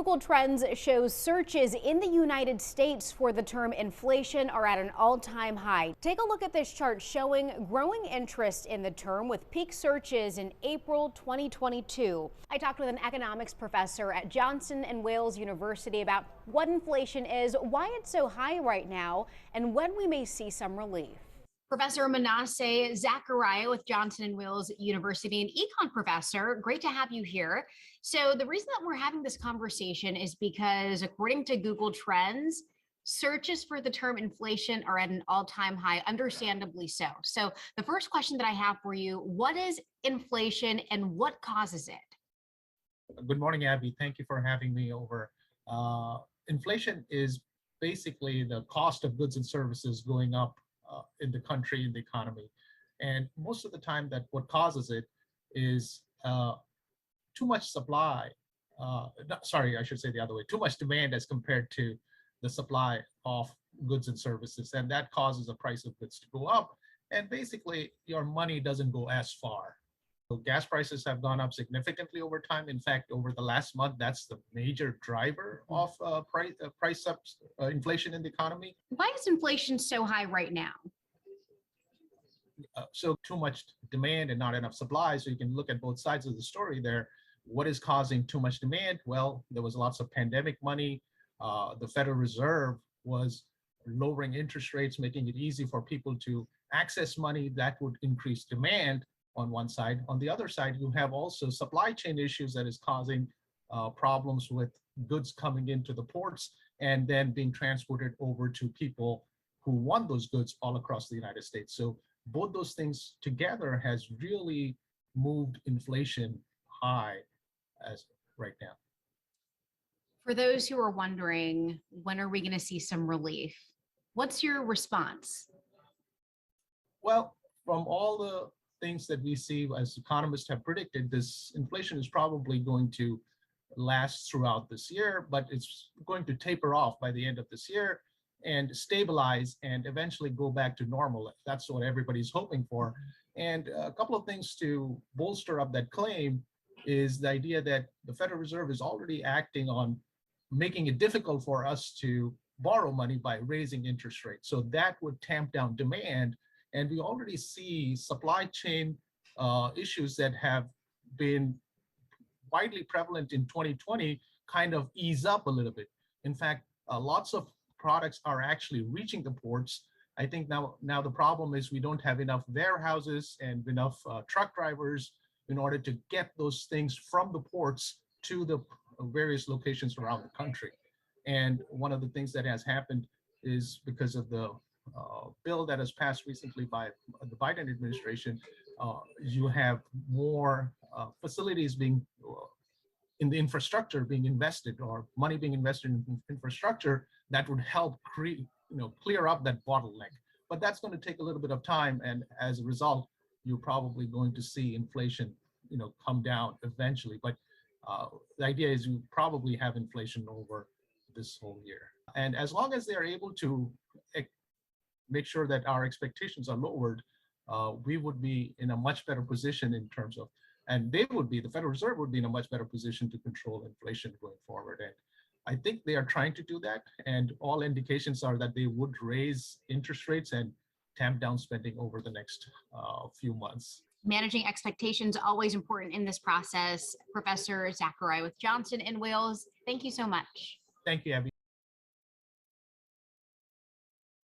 Google Trends shows searches in the United States for the term inflation are at an all-time high. Take a look at this chart showing growing interest in the term with peak searches in April 2022. I talked with an economics professor at Johnson & Wales University about what inflation is, why it's so high right now, and when we may see some relief. Professor Manasseh Zachariah with Johnson & Wales University, an econ professor. Great to have you here. So the reason that we're having this conversation is because according to Google Trends, searches for the term inflation are at an all-time high, understandably so. So the first question that I have for you, what is inflation and what causes it? Good morning, Abby. Thank you for having me over. Inflation is basically the cost of goods and services going up in the country, in the economy. And most of the time that what causes it is too much supply, I should say the other way, too much demand as compared to the supply of goods and services. And that causes the price of goods to go up. And basically your money doesn't go as far. So gas prices have gone up significantly over time. In fact, over the last month, that's the major driver of inflation in the economy. Why is inflation so high right now? So too much demand and not enough supply. So you can look at both sides of the story there. What is causing too much demand? Well, there was lots of pandemic money. The Federal Reserve was lowering interest rates, making it easy for people to access money. That would increase demand on one side. On the other side, you have also supply chain issues that is causing problems with goods coming into the ports and then being transported over to people who want those goods all across the United States. So both those things together has really moved inflation high as right now. For those who are wondering, when are we going to see some relief? What's your response? Well, from all the things that we see as economists have predicted, this inflation is probably going to last throughout this year, but it's going to taper off by the end of this year and stabilize and eventually go back to normal. That's what everybody's hoping for. And a couple of things to bolster up that claim is the idea that the Federal Reserve is already acting on making it difficult for us to borrow money by raising interest rates. So that would tamp down demand. And we already see supply chain issues that have been widely prevalent in 2020 kind of ease up a little bit. In fact, lots of products are actually reaching the ports. I think now the problem is we don't have enough warehouses and enough truck drivers in order to get those things from the ports to the various locations around the country. And one of the things that has happened is because of the bill that has passed recently by the Biden administration, you have more facilities being in the infrastructure being invested, or money being invested in infrastructure that would help clear up that bottleneck. But that's going to take a little bit of time, and as a result, you're probably going to see inflation, come down eventually. But the idea is you probably have inflation over this whole year, and as long as they are able to make sure that our expectations are lowered, we would be in a much better position in terms of, and the Federal Reserve would be in a much better position to control inflation going forward. And I think they are trying to do that. And all indications are that they would raise interest rates and tamp down spending over the next few months. Managing expectations, always important in this process. Professor Zachariah with Johnson & Wales, thank you so much. Thank you, Abby.